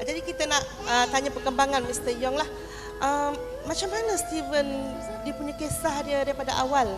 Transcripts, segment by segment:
Jadi kita nak tanya perkembangan Mr. Yong lah. Macam mana Steven dia punya kisah dia daripada awal?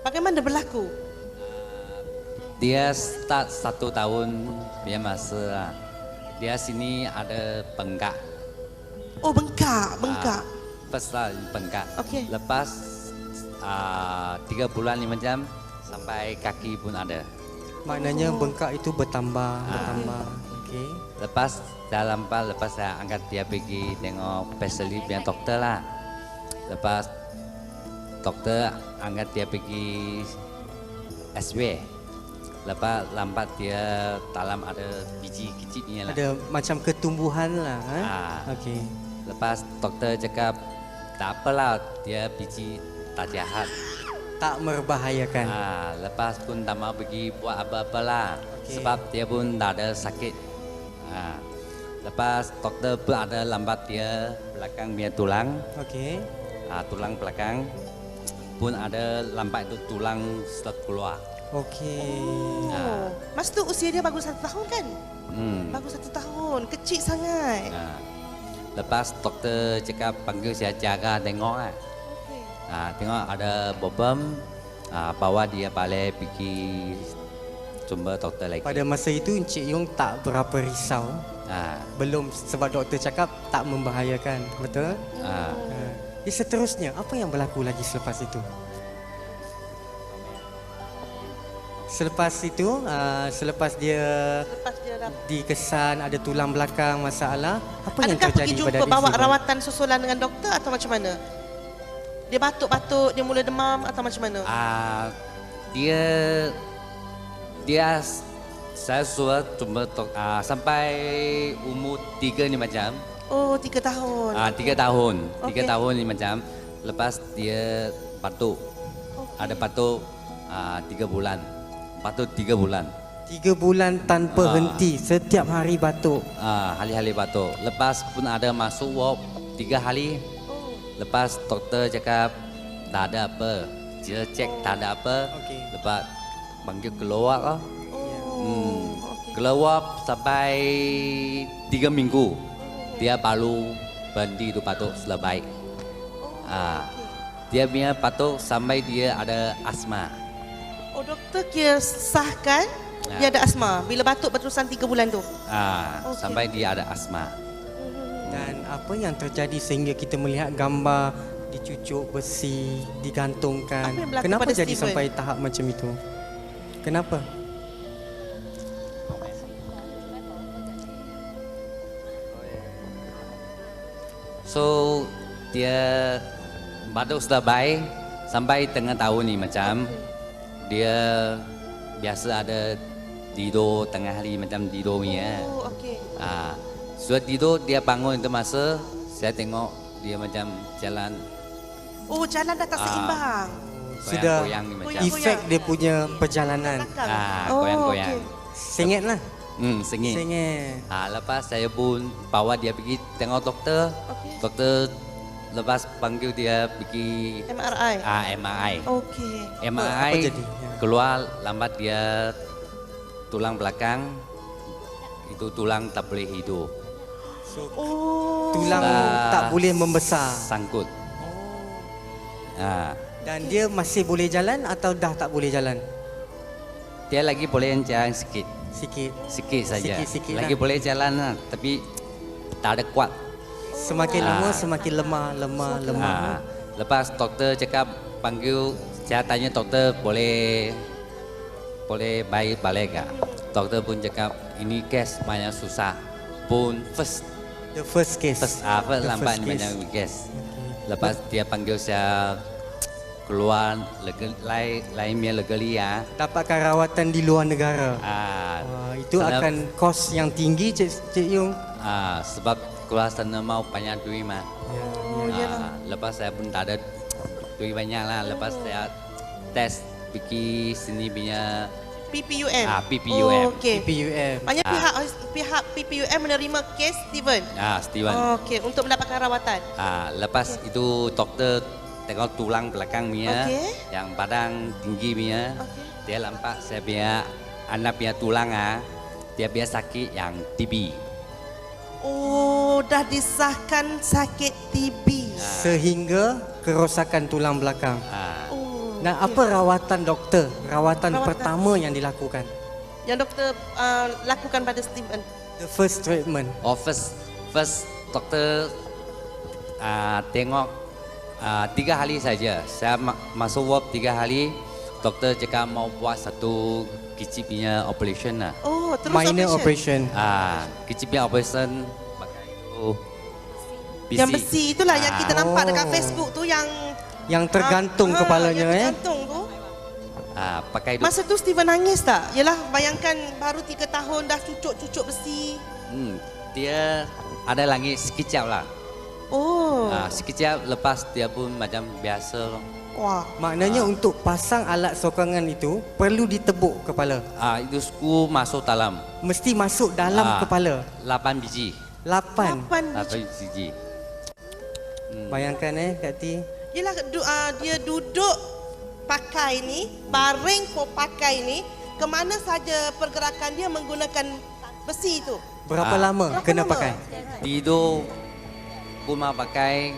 Bagaimana berlaku? Dia start 1 tahun dia masa dia sini ada bengkak. Oh, bengkak. First lah bengkak. Okey. Lepas 3 bulan 5 jam sampai kaki pun ada. Maknanya bengkak itu bertambah. Okey. Lepas lepas saya angkat dia pergi tengok spesialis punya doktor lah. Lepas doktor angkat dia pergi SW. Lepas lambat dia dalam ada biji kecilnya lah. Ada macam ketumbuhan lah. Okey. Lepas doktor cakap tak apalah, dia biji tak jahat. Tak membahayakan. Lepas pun tak mau pergi buat apa-apa lah. Sebab dia pun tak ada sakit. Lepas doktor pun ada lambat dia belakang punya tulang. Okey. Tulang belakang pun ada lambat itu tulang sudah keluar. Okey. Mas tu usia dia baru 1 tahun kan? Baru 1 tahun, kecil sangat. Lepas doktor cakap panggil saya jaga tengok lah. Tengok ada problem, bawa dia balik pergi jumpa doktor lagi. Pada masa itu Encik Yong tak berapa risau. Belum, sebab doktor cakap tak membahayakan, betul? Seterusnya apa yang berlaku lagi selepas itu? Selepas dia dikesan ada tulang belakang masalah, apa yang Adakah terjadi pergi pada jumpa adik bawa Steven? rawatan susulan dengan doktor atau macam mana? Dia batuk-batuk, dia mula demam atau macam mana? Dia saya suruh jumpa sampai umur 3-5 jam. Oh, 3 tahun. 3 tahun. 3 Okey. tahun 5 jam. Lepas dia batuk. Ada batuk 3 bulan. Batuk 3 bulan. 3 bulan tanpa henti, setiap hari batuk. Hari-hari batuk. Lepas pun ada masuk ward 3 hari. Lepas doktor cakap tak ada apa. Dia cek tak ada apa. Okey. Lepas panggil keluar lah. Okey. Keluar sampai 3 minggu. Dia baru berhenti tu batuk setelah baik. Dia punya batuk sampai dia ada asma. Oh, doktor kira sahkan dia ada asma bila batuk berterusan 3 bulan tu. Sampai dia ada asma. Dan apa yang terjadi sehingga kita melihat gambar dicucuk besi, digantungkan? Apa yang berlaku Kenapa pada jadi Steven? sampai tahap macam itu? Kenapa? So dia batuk sudah baik sampai tengah tahun ni macam dia biasa ada tidur tengah hari macam tidur punya. Oh, okey. Sudah tidur dia bangun itu masa saya tengok dia macam jalan Oh, jalan dah tak seimbang. Sudah goyang-goyang ni macam. Goyang. efek dia punya perjalanan. Goyang-goyang. okey. Sengit lah. Sengit. Sengit. Lepas saya pun bawa dia pergi tengok doktor. Okey. Doktor lepas panggil dia pergi MRI. MRI. Okey. MRI Apa jadi? keluar lambat dia tulang belakang itu tulang tak boleh hidup. Oh. Tulang tak boleh membesar. Sangkut. Dan dia masih boleh jalan atau dah tak boleh jalan? Dia lagi boleh jalan sikit. Sikit. Saja. Sikit-sikit Lagi lah. boleh jalan lah, tapi tak ada kuat. Semakin lama semakin lemah. Lepas doktor cakap panggil, saya tanya doktor boleh baik balik tak? Doktor pun cakap ini kes banyak susah. Pun The first case. first The lambat first ni case. banyak kes. Lepas dia panggil saya keluar lainnya negeri ya. Dapatkan rawatan di luar negara. Itu Sebab- akan kos yang tinggi, Cik Yung. Sebab keluar sana mau banyak duit mah. iyalah. Lepas saya pun tak ada duit banyak lah. Lepas saya tes pergi sini punya PPUM. PPUM. Oh, okey. PUM. Maknanya pihak PPUM menerima kes Steven. Steven. Okey, untuk mendapatkan rawatan. Lepas itu doktor tengok tulang belakang punya, Okey. yang badan tinggi punya. Okey. Dia nampak saya punya anak punya tulang dia biasa sakit yang TB. Oh, dah disahkan sakit TB. Sehingga kerosakan tulang belakang. Oh, Dan apa rawatan doktor? Rawatan pertama yang dilakukan? yang doktor lakukan pada Steven? The first treatment. Oh, first doktor tengok 3 hari saja. Saya masuk ward 3 hari. Doktor cakap mau buat satu kecil punya operation lah. Oh, terus Minor operation. Kecil punya operation pakai itu besi. Yang besi itulah yang kita nampak dekat Oh. Facebook tu yang Tergantung kepalanya yang tergantung tu. Pakai itu. Masa tu Steven nangis tak? Yalah, bayangkan baru 3 tahun dah cucuk besi. Dia ada lagi sekejap lah. Oh. Sekejap lepas dia pun macam biasa loh. Wah. Maknanya untuk pasang alat sokongan itu perlu ditebuk kepala. Itu skru masuk dalam. Mesti masuk dalam kepala. 8 biji. 8. 8 biji. Bayangkan Kak Ti. Yalah, dia duduk pakai ni, baring pun pakai ni, ke mana saja pergerakan dia menggunakan besi itu. Berapa lama Berapa kena lama? pakai? Tidur cuma pakai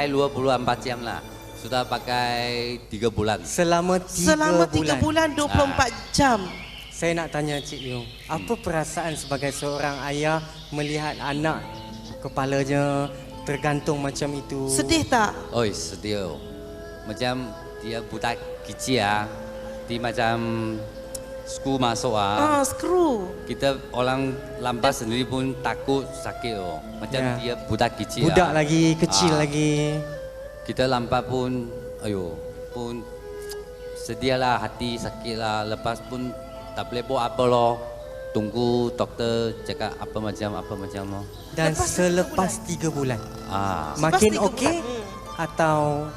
24 jam lah. Sudah pakai 3 bulan. Selama 3 Selama 3 bulan. bulan 24 jam. Saya nak tanya Cik Yung, apa perasaan sebagai seorang ayah melihat anak kepalanya tergantung macam itu? Sedih tak? Oi, sedih. Macam dia budak kecil dia macam skru masuk Skru. Kita orang lampas sendiri pun takut sakit Macam Ya. dia budak kecil. Budak lagi, kecil lagi. Kita lampas pun, pun sedih lah, hati sakit lah. Lepas pun tak boleh buat apa loh. Tunggu doktor cakap apa macam loh. Dan Lepas selepas 3 bulan, makin Selepas 3 okey bulan. atau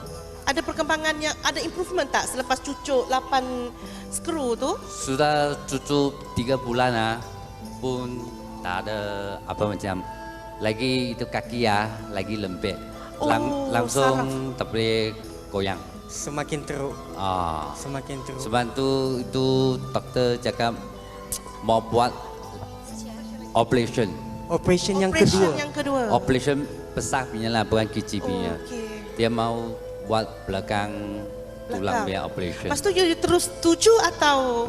Ada perkembangan yang ada improvement tak selepas cucuk 8 skru tu? Sudah cucu 3 bulan pun tak ada apa macam. Lagi itu kaki lagi lembek. Langsung tak boleh goyang. semakin teruk, semakin teruk. Sebab itu doktor cakap mau buat operation. Operation yang Operation kedua. yang kedua. Operation besar punya lah, bukan kecil punya. Okey. Dia mau buat belakang tulang punya operation. Lepas tu you terus setuju atau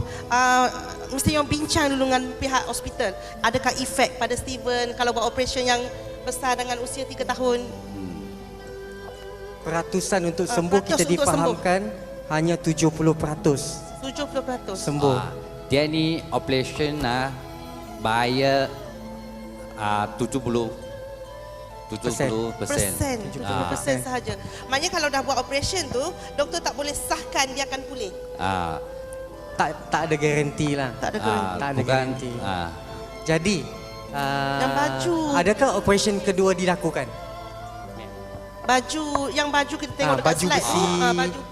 mesti yang bincang dulu dengan pihak hospital? Adakah efek pada Steven kalau buat operation yang besar dengan usia 3 tahun? Peratusan untuk sembuh kita untuk difahamkan hanya 70% 70%. sembuh. Dia ni operation bahaya 70%. 70% sahaja. Maknanya kalau dah buat operation tu, doktor tak boleh sahkan dia akan pulih. Tak ada garanti lah. Tak ada garanti. Tak ada garanti. Jadi, Yang baju. adakah operation kedua dilakukan? Baju kita tengok dekat baju slide. besi.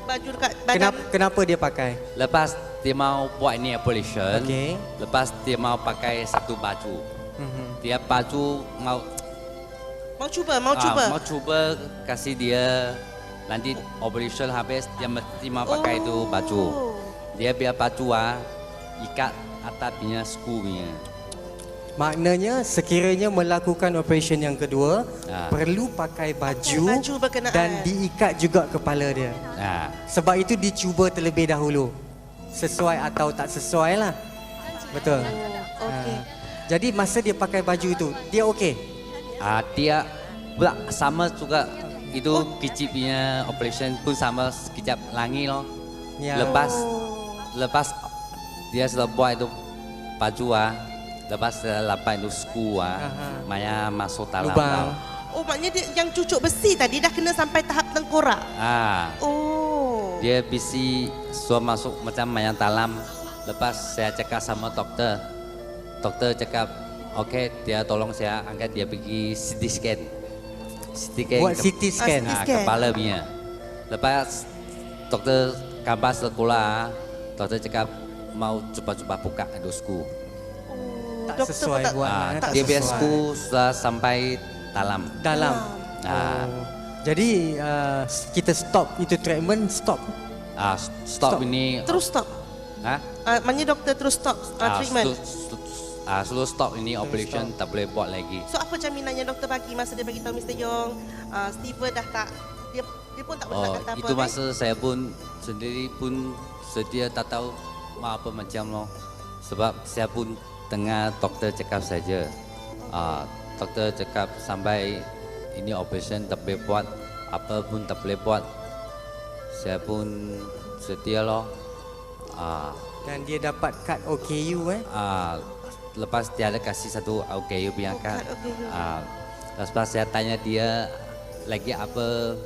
Baju dekat badan. Kenapa dia pakai? Lepas dia mau buat ni operation, Okey. lepas dia mau pakai satu baju. Dia baju mau Mau cuba kasih dia nanti operation habis dia mesti mau pakai itu baju. Dia biar baju ikat atas punya skru punya. Maknanya sekiranya melakukan operation yang kedua, perlu pakai baju berkenaan. dan diikat juga kepala dia. Sebab itu dicuba terlebih dahulu. Sesuai atau tak sesuai lah. Betul. Okey. Jadi masa dia pakai baju itu, dia okey? Dia pula sama juga itu kecil punya operation pun sama sekejap lagi loh. Ya. Lepas dia sudah buat itu baju lepas lapan itu skru Maya masuk dalam Lubang. Oh, maknanya dia, yang cucuk besi tadi dah kena sampai tahap tengkorak. Oh. Dia bisi sudah masuk macam Maya dalam. Lepas saya cakap sama doktor. Doktor cakap, okey, dia tolong saya angkat dia pergi CT scan. Buat CT scan. Kepala punya. Lepas doktor kampas sekolah, doktor cakap mau cuba-cuba buka itu skru. Tak Doktor sesuai tak- buat. tak Dia biar sesuai. skru sudah sampai dalam. Dalam. Jadi kita stop itu treatment, stop. Stop ini. Terus stop. Maknanya doktor terus stop treatment. slow stop ini operation tak boleh buat lagi. So apa jaminannya doktor bagi masa dia bagi tahu Mr. Yong, Steven dah tak, dia pun tak boleh nak kata apa. Itu masa saya pun sendiri pun sedia tak tahu mau apa macam loh. Sebab saya pun tengah doktor cakap saja. Doktor cakap sampai ini operation tak boleh buat, apa pun tak boleh buat. Saya pun setia loh. Dan dia dapat kad OKU Lepas dia ada kasih satu OKU punya kad. OKU. Lepas saya tanya dia lagi apa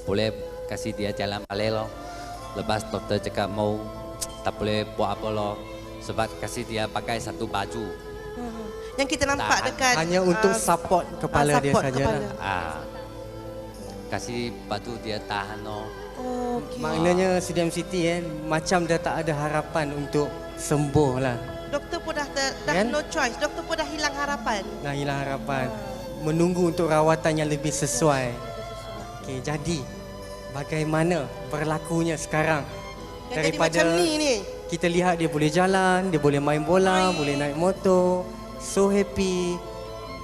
boleh kasih dia jalan balik loh. Lepas doktor cakap mau tak boleh buat apa loh. Sebab kasih dia pakai satu baju. Yang kita nampak Tahan. dekat hanya untuk support kepala dia support saja. kepala. Kasih batu dia tahan loh. Okey. Maknanya Sudiam Siti macam dah tak ada harapan untuk sembuh lah. Doktor pun dah Kan? no choice. Doktor pun dah hilang harapan. Dah hilang harapan. Menunggu untuk rawatan yang lebih sesuai. Okey, jadi bagaimana berlakunya sekarang? Yang jadi macam ni. Kita lihat dia boleh jalan, dia boleh main bola, boleh naik motor. So happy.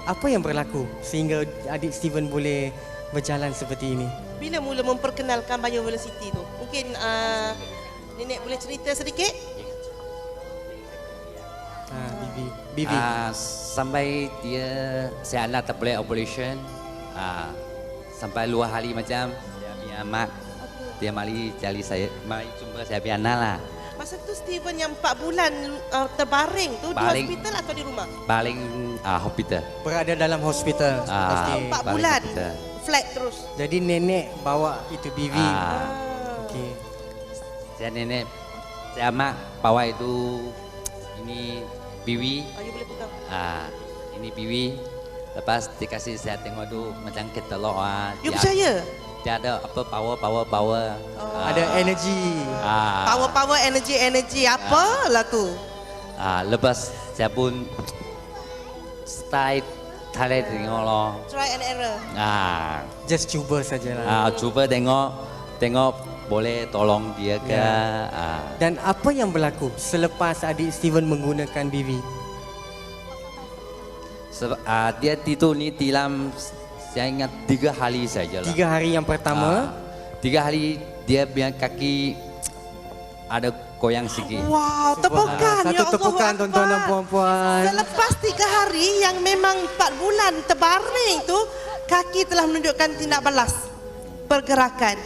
Apa yang berlaku sehingga adik Steven boleh berjalan seperti ini? Bila mula memperkenalkan Biovelocity tu? Mungkin nenek boleh cerita sedikit? Bibi. Sampai dia saya anak tak boleh operation. Sampai 2 hari macam dia punya mak dia mari cari saya, mari jumpa saya punya anak lah. Masa tu Steven yang 4 bulan terbaring tu Baring. di hospital atau di rumah? Paling hospital. Berada dalam hospital. Okey. 4 baring bulan hospital. flat terus. Jadi nenek bawa itu Bibi. Okey. Saya nenek, saya mak bawa itu ini biwi. You boleh pegang. Ini biwi. Lepas dikasih saya tengok tu macam ketelok. You percaya? Dia ada apa power. Ada energi. Power energy apa lah tu? Lepas saya pun start try tengok loh. Try and error. Just cuba sajalah. Cuba tengok boleh tolong dia ke. Dan apa yang berlaku selepas adik Steven menggunakan Bibi? Sebab dia tidur ni dalam saya ingat 3 hari saja lah. 3 hari yang pertama. 3 hari dia punya kaki ada goyang sikit. Wow, tepukan. Satu tepukan tuan-tuan dan puan-puan. Selepas 3 hari yang memang 4 bulan terbaring tu, kaki telah menunjukkan tindak balas pergerakan.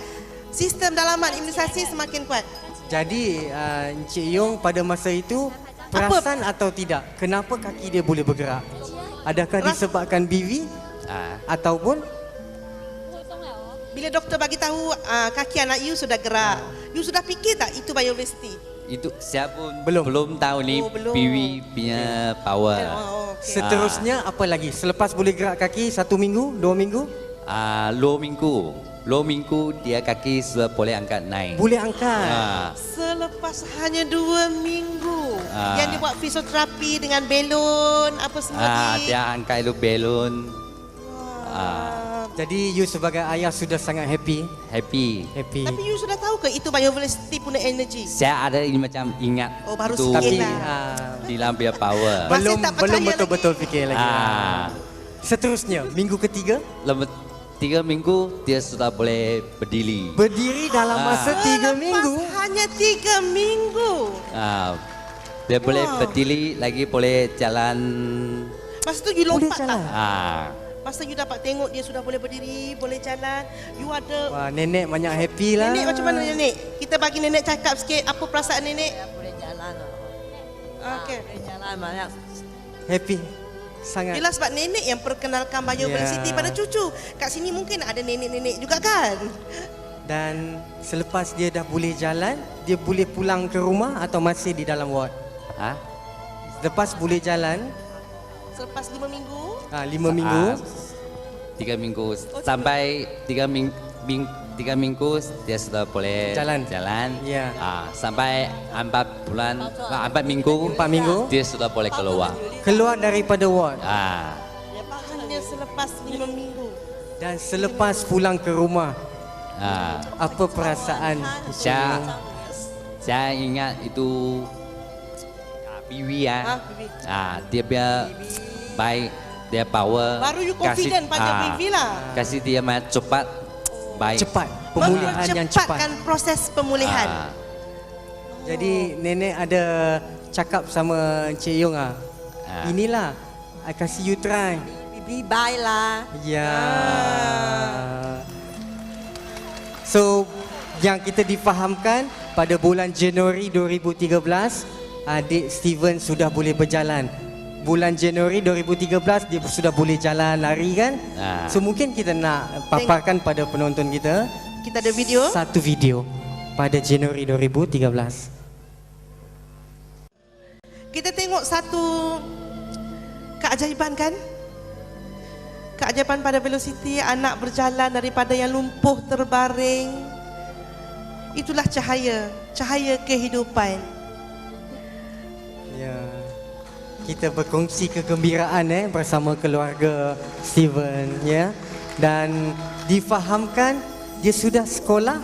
Sistem dalaman imunisasi semakin kuat. Jadi Encik Yong pada masa itu perasan atau tidak? Kenapa kaki dia boleh bergerak? Adakah disebabkan Bibi ataupun bila doktor bagi tahu kaki anak you sudah gerak, you sudah fikir tak itu Biovelocity? Itu saya pun Belum. belum tahu ni belum. Biwi punya power. Okay. seterusnya apa lagi? Selepas boleh gerak kaki 1 minggu, 2 minggu? 2 minggu dia kaki sudah boleh angkat naik. Boleh angkat. Selepas hanya 2 minggu yang dia buat fisioterapi dengan belon apa semua ni. Dia angkat itu belon. Jadi you sebagai ayah sudah sangat happy. Happy. Tapi you sudah tahu ke itu Biovelocity punya energy? Saya ada ini macam ingat. Baru itu sikit Tapi lah. dalam dia power. Masih belum tak percaya belum betul-betul fikir lagi. Seterusnya minggu ketiga Lepas 3 minggu dia sudah boleh berdiri. berdiri dalam masa 3 minggu. Hanya 3 minggu. Dia boleh berdiri lagi, boleh jalan. Masa tu you Boleh lompat jalan. tak? Masa you dapat tengok dia sudah boleh berdiri, boleh jalan, you ada... Wah, nenek banyak happy lah. Nenek macam mana nenek? Kita bagi nenek cakap sikit apa perasaan nenek? Boleh jalan. Okey. Boleh jalan banyak. Happy. Sangat. Yelah sebab nenek yang perkenalkan Biovelocity pada cucu. Kat sini mungkin ada nenek-nenek juga kan? Dan selepas dia dah boleh jalan, dia boleh pulang ke rumah atau masih di dalam ward? Lepas boleh jalan, Selepas 5 minggu, 5 minggu. 3 minggu sampai 3 minggu dia sudah boleh Jalan. Ya. Sampai 4 bulan, 4 minggu, 4 minggu. dia sudah boleh keluar. Keluar daripada ward. hanya selepas 5 minggu. Dan selepas pulang ke rumah, apa perasaan? Saya ingat itu PV Ah, ah. PV. Dia punya baik, dia power. Baru you confident pada PV lah. Kasih dia main cepat, baik. Cepat, pemulihan yang cepat. Mempercepatkan proses pemulihan. Jadi nenek ada cakap sama Encik Yong inilah, I kasih you try. Bibi bye lah. Ya. So yang kita difahamkan pada bulan Januari 2013 adik Steven sudah boleh berjalan. Bulan Januari 2013 dia sudah boleh jalan lari kan? So mungkin kita nak paparkan pada penonton kita Kita ada video. satu video pada Januari 2013. Kita tengok satu keajaiban kan? Keajaiban pada Velocity, anak berjalan daripada yang lumpuh terbaring. Itulah cahaya, cahaya kehidupan. Ya. Kita berkongsi kegembiraan bersama keluarga Steven ya. Dan difahamkan dia sudah sekolah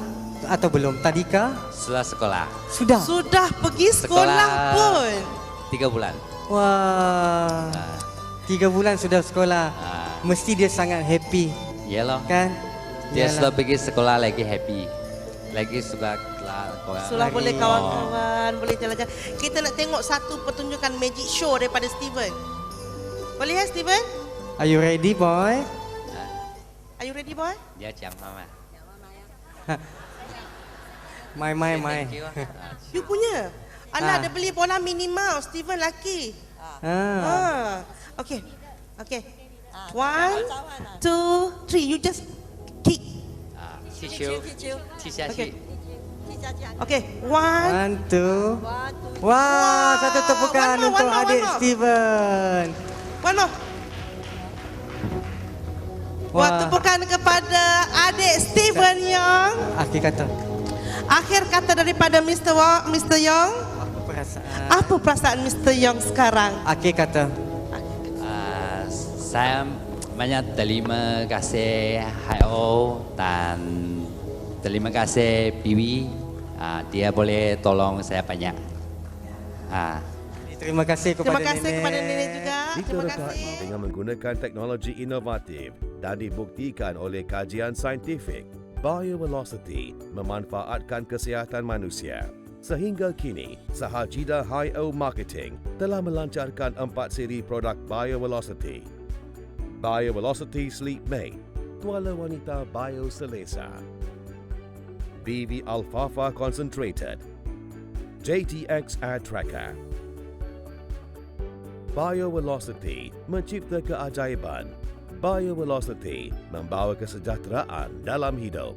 atau belum? Tadika? Setelah sekolah, Sudah. Sudah pergi sekolah pun. 3 bulan. Wah. 3 bulan sudah sekolah. Mesti dia sangat happy Ya loh. kan? Dia Yalah. sudah pergi sekolah lagi happy. Lagi suka kelas. Sudah Lari. boleh kawan-kawan, boleh jalan-jalan. Kita nak tengok satu pertunjukan magic show daripada Steven. Boleh ya Steven? Are you ready boy? Are you ready boy? Dia macam mama. Mai. Thank you. You punya. Anak ada beli bola Minnie Mouse, Steven laki. Okay. Okay. 1, 2, 3. You just kick. 踢球，踢下去。 Okay. 1. 1, 2. Wah, satu tepukan One more, untuk one more, adik one more. Steven. One more. Buat tepukan kepada adik Steven Young. Akhir kata. Akhir kata daripada Mr. Young. Apa perasaan? Apa perasaan Mr. Young sekarang? Akhir kata. Saya banyak terima kasih HO dan terima kasih PV. Dia boleh tolong saya banyak. Terima kasih kepada Terima kasih nenek. kepada nenek juga. Itu Terima rekat kasih. dengan menggunakan teknologi inovatif dan dibuktikan oleh kajian saintifik, BioVelocity memanfaatkan kesihatan manusia. Sehingga kini, Sahajida Hi-O Marketing telah melancarkan 4 siri produk BioVelocity. BioVelocity Sleep Mate, tuala wanita bioselesa. BV Alfalfa Concentrated, JTX Air Tracker. BioVelocity mencipta keajaiban. BioVelocity membawa kesejahteraan dalam hidup.